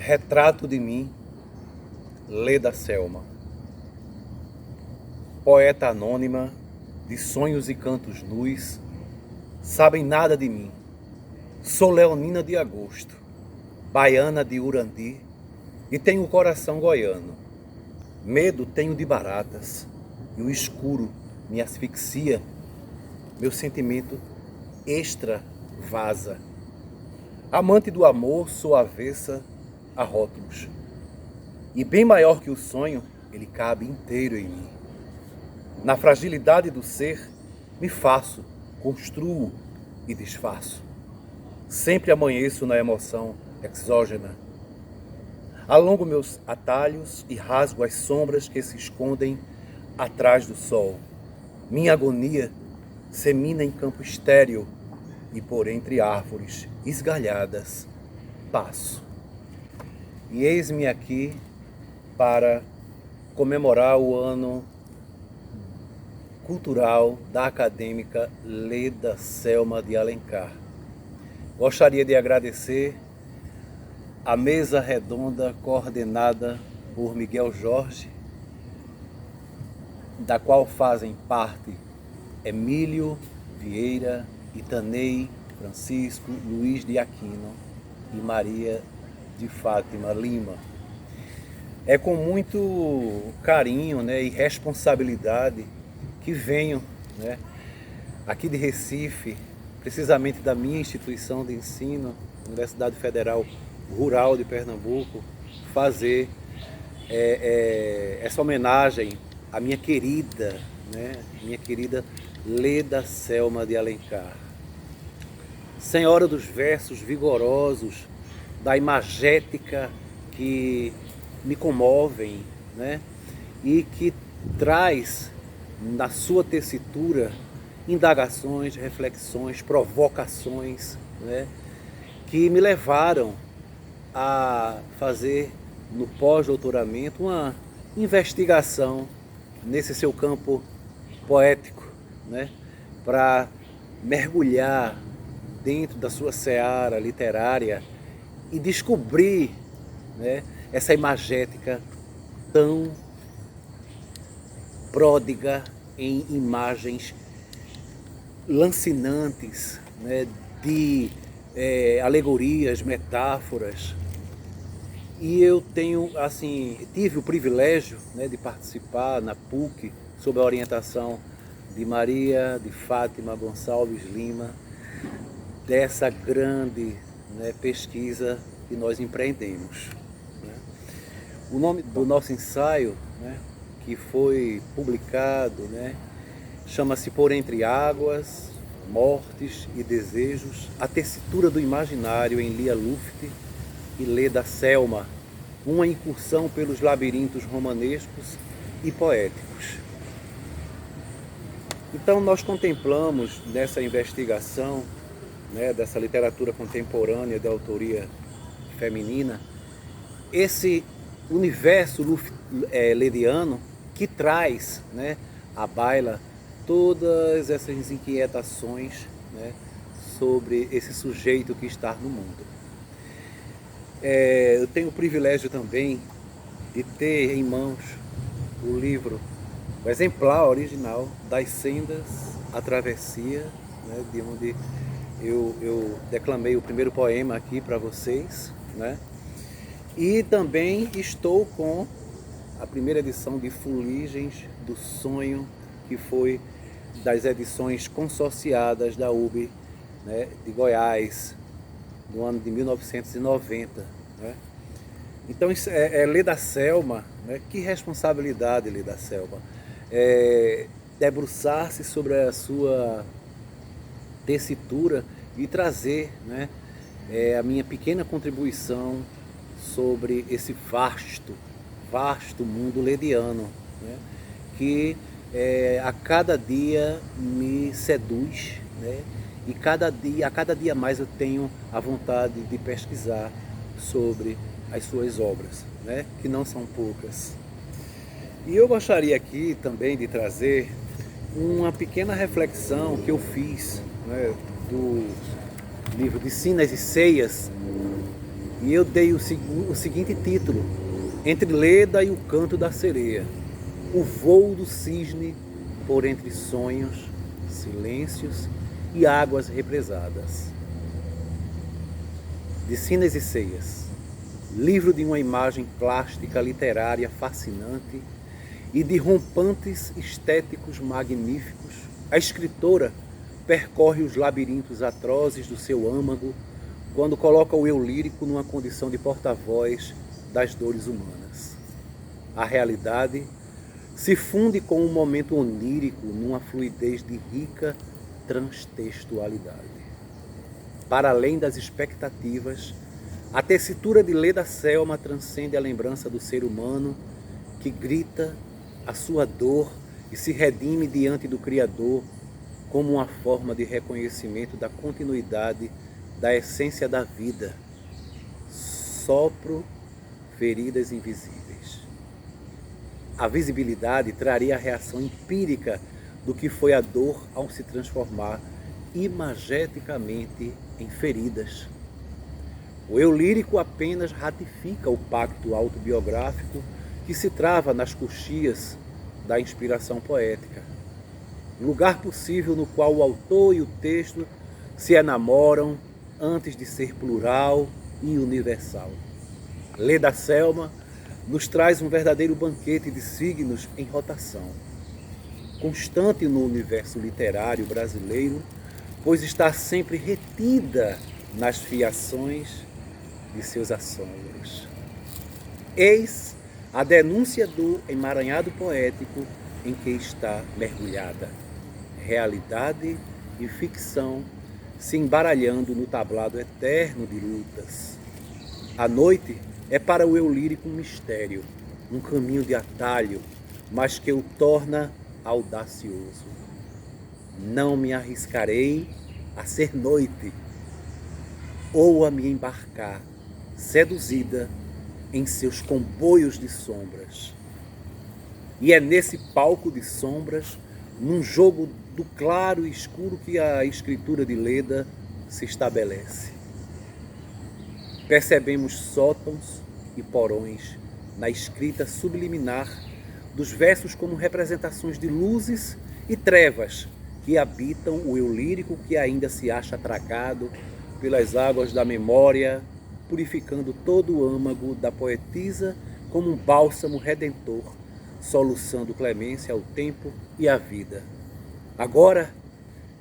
Retrato de mim, Leda Selma. Poeta anônima, de sonhos e cantos nus, sabem nada de mim. Sou leonina de agosto, baiana de Urandi, e tenho o coração goiano. Medo tenho de baratas, e o escuro me asfixia. Meu sentimento extravasa. Amante do amor, sou avessa a rótulos. E bem maior que o sonho, ele cabe inteiro em mim. Na fragilidade do ser, me faço, construo e desfaço. Sempre amanheço na emoção exógena. Alongo meus atalhos e rasgo as sombras que se escondem atrás do sol. Minha agonia semina em campo estéril e por entre árvores esgalhadas passo. E eis-me aqui para comemorar o ano cultural da acadêmica Leda Selma de Alencar. Gostaria de agradecer a mesa redonda coordenada por Miguel Jorge, da qual fazem parte Emílio Vieira, Itanei Francisco, Luiz de Aquino e Maria de Fátima Lima. É com muito carinho, e responsabilidade que venho, aqui de Recife, precisamente da minha instituição de ensino, Universidade Federal Rural de Pernambuco, fazer essa homenagem à minha querida Leda Selma de Alencar. Senhora dos versos vigorosos, da imagética que me comovem, e que traz na sua tessitura indagações, reflexões, provocações, que me levaram a fazer no pós-doutoramento uma investigação nesse seu campo poético, para mergulhar dentro da sua seara literária e descobrir essa imagética tão pródiga em imagens lancinantes, de alegorias, metáforas. E eu tive o privilégio de participar na PUC sob a orientação de Maria de Fátima Gonçalves Lima, dessa grande pesquisa que nós empreendemos. O nome do nosso ensaio, que foi publicado, chama-se Por Entre Águas, Mortes e Desejos, a tessitura do imaginário em Lia Luft e Leda Selma, uma incursão pelos labirintos romanescos e poéticos. Então nós contemplamos nessa investigação, dessa literatura contemporânea de autoria feminina, esse universo lediano que traz à baila todas essas inquietações sobre esse sujeito que está no mundo. Eu tenho o privilégio também de ter em mãos o livro, o exemplar original das Sendas, a Travessia, de onde eu declamei o primeiro poema aqui para vocês, E também estou com a primeira edição de Fuligens do Sonho, que foi das edições consorciadas da UB, de Goiás, do ano de 1990. Então isso é Leda Selma, que responsabilidade, Leda Selma, debruçar-se sobre a sua tessitura e trazer a minha pequena contribuição sobre esse vasto mundo lediano, que a cada dia me seduz, e a cada dia mais eu tenho a vontade de pesquisar sobre as suas obras, que não são poucas. E eu gostaria aqui também de trazer uma pequena reflexão que eu fiz do livro de Sinas e Ceias, E eu dei o seguinte título: Entre Leda e o Canto da Sereia, o voo do cisne por entre sonhos, silêncios e águas represadas. De Sinas e Ceias, livro de uma imagem plástica literária fascinante e de rompantes estéticos magníficos, a escritora percorre os labirintos atrozes do seu âmago quando coloca o eu lírico numa condição de porta-voz das dores humanas. A realidade se funde com um momento onírico numa fluidez de rica transtextualidade. Para além das expectativas, a tessitura de Leda Selma transcende a lembrança do ser humano que grita a sua dor e se redime diante do Criador como uma forma de reconhecimento da continuidade da essência da vida. Sopro, feridas invisíveis. A visibilidade traria a reação empírica do que foi a dor ao se transformar imageticamente em feridas. O eu lírico apenas ratifica o pacto autobiográfico que se trava nas coxias da inspiração poética. Lugar possível no qual o autor e o texto se enamoram antes de ser plural e universal. Leda Selma nos traz um verdadeiro banquete de signos em rotação, constante no universo literário brasileiro, pois está sempre retida nas fiações de seus assombros. Eis a denúncia do emaranhado poético em que está mergulhada. Realidade e ficção se embaralhando no tablado eterno de lutas. A noite é para o eu lírico um mistério, um caminho de atalho, mas que o torna audacioso. Não me arriscarei a ser noite ou a me embarcar, seduzida em seus comboios de sombras. E é nesse palco de sombras, num jogo do claro e escuro, que a escritura de Leda se estabelece. Percebemos sótãos e porões na escrita subliminar dos versos como representações de luzes e trevas que habitam o eu lírico que ainda se acha atracado pelas águas da memória, purificando todo o âmago da poetisa como um bálsamo redentor, soluçando clemência ao tempo e à vida. Agora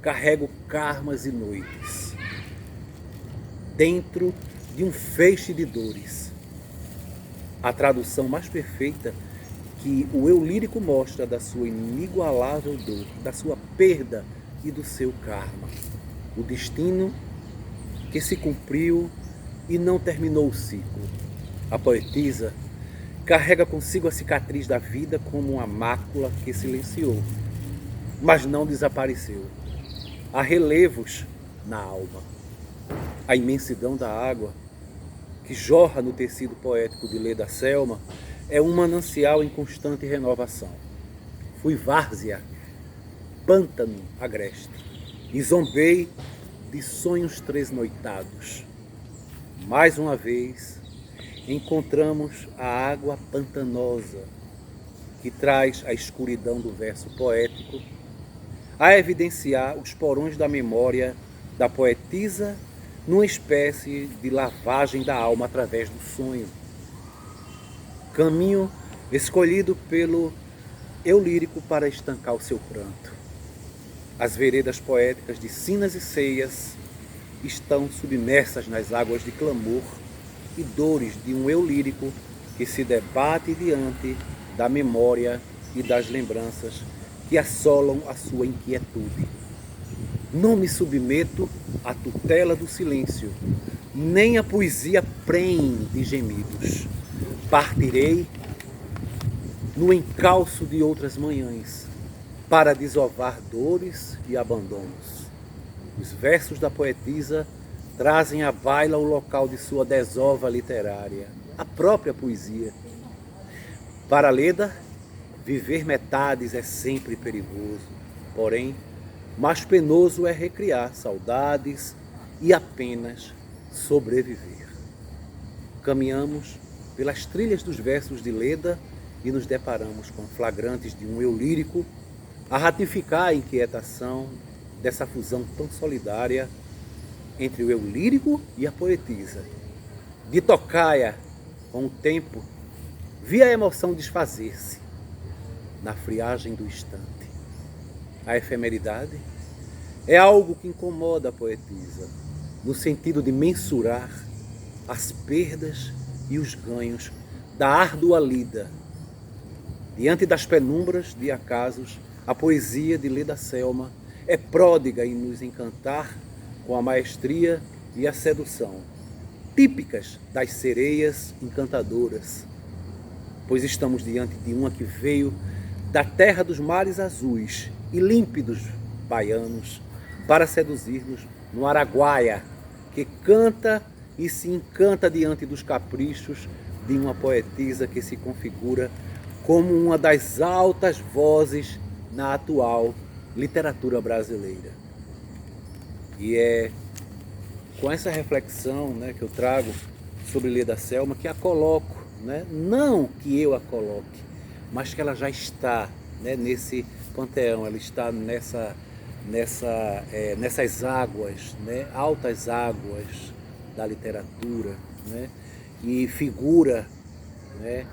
carrego karmas e noites dentro de um feixe de dores. A tradução mais perfeita que o eu lírico mostra da sua inigualável dor, da sua perda e do seu karma. O destino que se cumpriu e não terminou o ciclo. A poetisa carrega consigo a cicatriz da vida como uma mácula que silenciou, mas não desapareceu. Há relevos na alma. A imensidão da água que jorra no tecido poético de Leda Selma é um manancial em constante renovação. Fui várzea, pântano agreste, e zombei de sonhos tresnoitados. Mais uma vez, encontramos a água pantanosa que traz a escuridão do verso poético a evidenciar os porões da memória da poetisa numa espécie de lavagem da alma através do sonho. Caminho escolhido pelo eu lírico para estancar o seu pranto. As veredas poéticas de Sinas e Ceias estão submersas nas águas de clamor e dores de um eu lírico que se debate diante da memória e das lembranças que assolam a sua inquietude. Não me submeto à tutela do silêncio, nem a poesia prenhe de gemidos. Partirei no encalço de outras manhãs para desovar dores e abandonos. Os versos da poetisa trazem à baila o local de sua desova literária, a própria poesia. Para Leda, viver metades é sempre perigoso, porém, mais penoso é recriar saudades e apenas sobreviver. Caminhamos pelas trilhas dos versos de Leda e nos deparamos com flagrantes de um eu lírico a ratificar a inquietação dessa fusão tão solidária entre o eu lírico e a poetisa. De tocaia, com o tempo, vi a emoção desfazer-se na friagem do instante. A efemeridade é algo que incomoda a poetisa, no sentido de mensurar as perdas e os ganhos da árdua lida. Diante das penumbras de acasos, a poesia de Leda Selma é pródiga em nos encantar com a maestria e a sedução, típicas das sereias encantadoras, pois estamos diante de uma que veio da terra dos mares azuis e límpidos baianos para seduzir-nos no Araguaia, que canta e se encanta diante dos caprichos de uma poetisa que se configura como uma das altas vozes na atual literatura brasileira. E é com essa reflexão, né, que eu trago sobre Leda Selma que a coloco, né, não que eu a coloque, mas que ela já está, né, nesse panteão, ela está nessas águas, né, altas águas da literatura, né, e figura, né,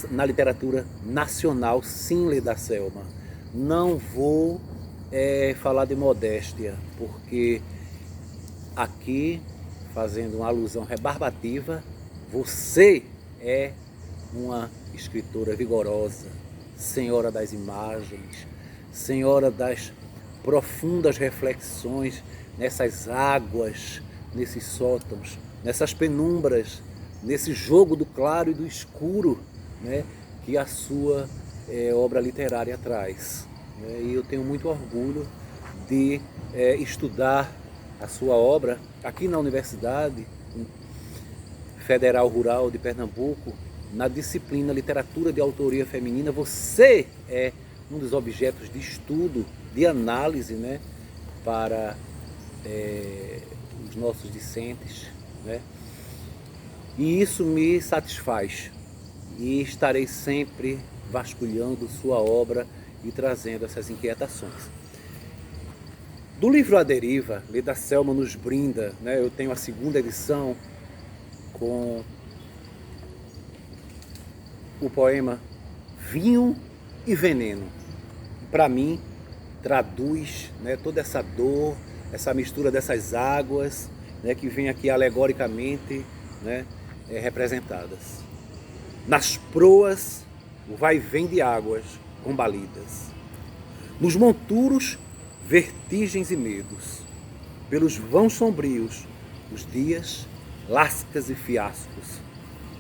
na literatura nacional, sim, Leda Selma. Não vou falar de modéstia, porque aqui, fazendo uma alusão rebarbativa, você é uma escritora vigorosa, senhora das imagens, senhora das profundas reflexões nessas águas, nesses sótãos, nessas penumbras, nesse jogo do claro e do escuro, né, que a sua obra literária traz. E eu tenho muito orgulho de estudar a sua obra aqui na Universidade Federal Rural de Pernambuco, na disciplina Literatura de Autoria Feminina. Você é um dos objetos de estudo, de análise, né, para os nossos discentes, né? E isso me satisfaz. E estarei sempre vasculhando sua obra e trazendo essas inquietações. Do livro A Deriva, Leda Selma nos brinda, né? Eu tenho a segunda edição com o poema Vinho e Veneno. Para mim, traduz, né, toda essa dor, essa mistura dessas águas, né, que vem aqui alegoricamente, né, representadas. Nas proas, o vai e vem de águas combalidas. Nos monturos, vertigens e medos. Pelos vãos sombrios, os dias, lascas e fiascos.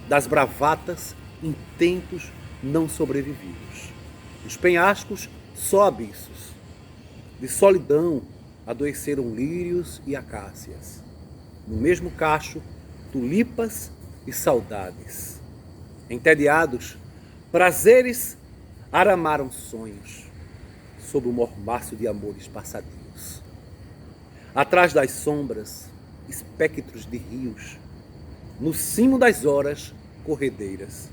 Das bravatas, intentos não sobrevividos. Os penhascos, só abissos. De solidão, adoeceram lírios e acácias. No mesmo cacho, tulipas e saudades. Entediados, prazeres aramaram sonhos sob o mormaço de amores passadios. Atrás das sombras, espectros de rios, no cimo das horas corredeiras.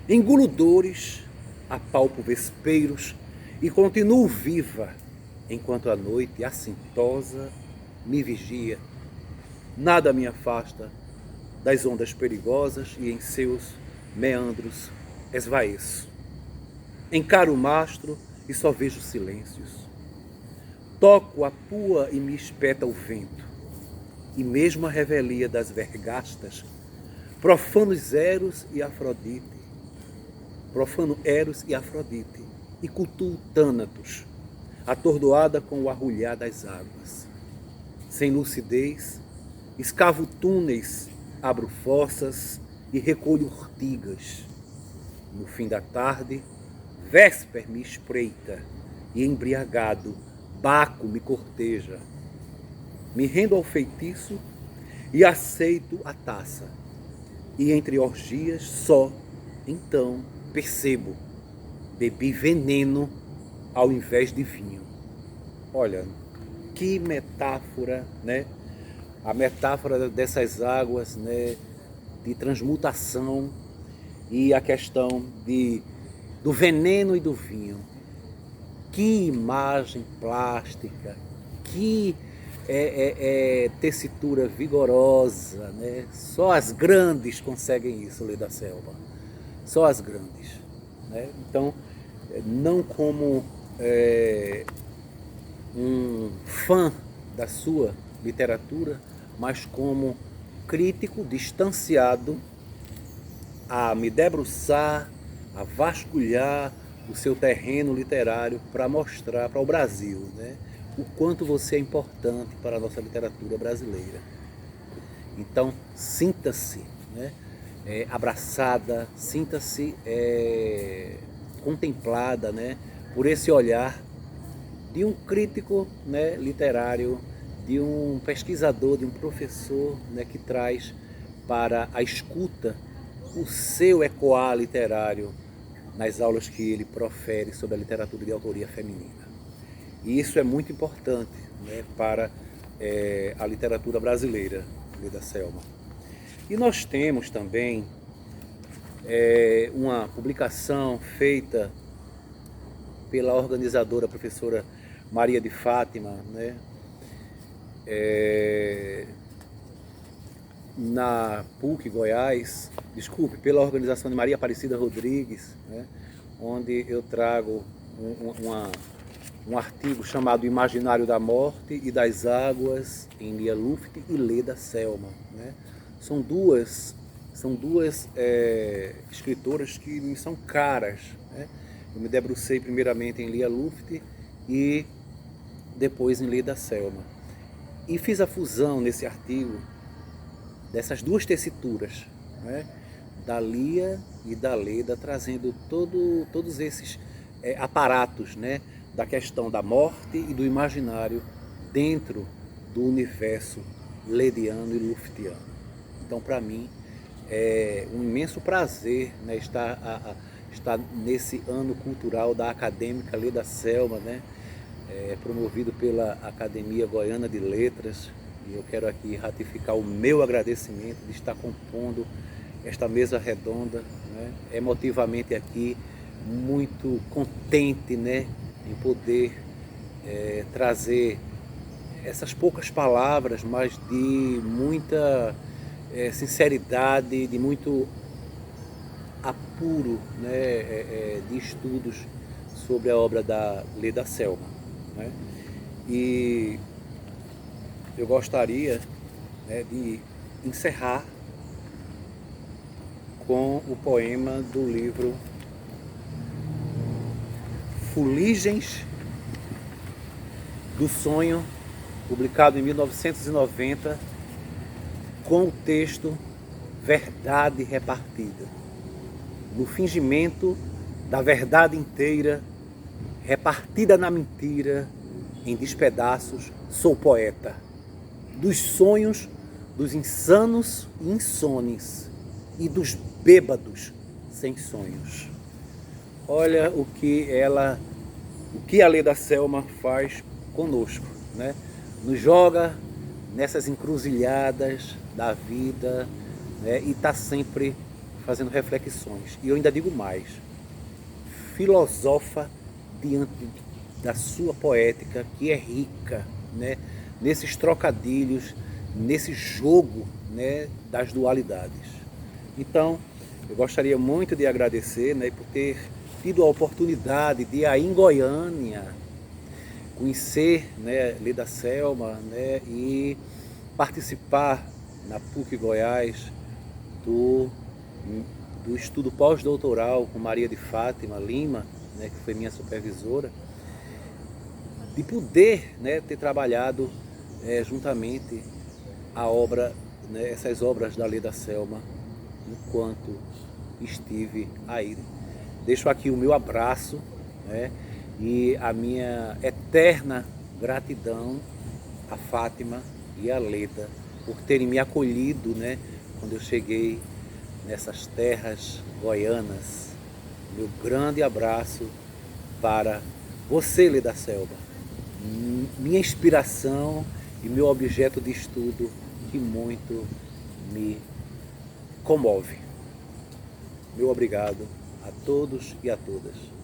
Engulo dores, apalpo vespeiros e continuo viva enquanto a noite assintosa me vigia. Nada me afasta das ondas perigosas e em seus meandros esvaeço. Encaro o mastro e só vejo silêncios. Toco a pua e me espeta o vento. E mesmo a revelia das vergastas, profano Eros e Afrodite, e cultuo Tânatos, atordoada com o arrulhar das águas. Sem lucidez, escavo túneis, abro fossas e recolho urtigas. No fim da tarde, Vésper me espreita e, embriagado, Baco me corteja. Me rendo ao feitiço e aceito a taça. E entre orgias só, então, percebo, bebi veneno ao invés de vinho. Olha, que metáfora, né? A metáfora dessas águas, né, de transmutação e a questão do veneno e do vinho. Que imagem plástica, que tessitura vigorosa, né? Só as grandes conseguem isso, Leda Selma. Só as grandes, né? Então, não como um fã da sua literatura, mas como crítico distanciado a me debruçar, a vasculhar o seu terreno literário para mostrar para o Brasil, né, o quanto você é importante para a nossa literatura brasileira. Então, sinta-se, né, abraçada, sinta-se contemplada, né, por esse olhar de um crítico, né, literário, de um pesquisador, de um professor, né, que traz para a escuta o seu ecoar literário nas aulas que ele profere sobre a literatura de autoria feminina. E isso é muito importante, né, para a literatura brasileira, Leda Selma. E nós temos também uma publicação feita pela organizadora, professora Maria de Fátima, né, na PUC Goiás, pela organização de Maria Aparecida Rodrigues, né, onde eu trago um artigo chamado Imaginário da Morte e das Águas, em Lia Luft e Leda Selma, né. São duas escritoras que me são caras, né. Eu me debrucei primeiramente em Lia Luft e depois em Leda Selma. E fiz a fusão nesse artigo dessas duas tessituras, né, da Lia e da Leda, trazendo todos esses aparatos, né, da questão da morte e do imaginário dentro do universo lediano e luftiano. Então, para mim, é um imenso prazer, né, estar nesse ano cultural da Acadêmica Leda Selma, né, promovido pela Academia Goiana de Letras. E eu quero aqui ratificar o meu agradecimento de estar compondo esta mesa redonda, né, emotivamente aqui, muito contente, né, em poder trazer essas poucas palavras, mas de muita sinceridade, de muito apuro, né, de estudos sobre a obra da Leda Selma, né? E eu gostaria, né, de encerrar com o poema do livro Fuligens do Sonho, publicado em 1990, com o texto Verdade Repartida. No fingimento da verdade inteira, repartida na mentira, em despedaços, sou poeta. Dos sonhos, dos insanos e insones, e dos bêbados sem sonhos. Olha o que a Leda Selma faz conosco, né? Nos joga nessas encruzilhadas da vida, né? E está sempre fazendo reflexões. E eu ainda digo mais, filosofa diante da sua poética, que é rica, né, nesses trocadilhos, nesse jogo, né, das dualidades. Então, eu gostaria muito de agradecer, né, por ter tido a oportunidade de, aí em Goiânia, conhecer, né, Leda Selma, né, e participar na PUC Goiás do estudo pós-doutoral com Maria de Fátima Lima, né, que foi minha supervisora, de poder, né, ter trabalhado juntamente a obra, né, essas obras da Leda Selma, enquanto estive aí. Deixo aqui o meu abraço, né, e a minha eterna gratidão a Fátima e a Leda por terem me acolhido, né, quando eu cheguei nessas terras goianas. Meu grande abraço para você, Leda Selma, minha inspiração e meu objeto de estudo, que muito me comove. Meu obrigado a todos e a todas.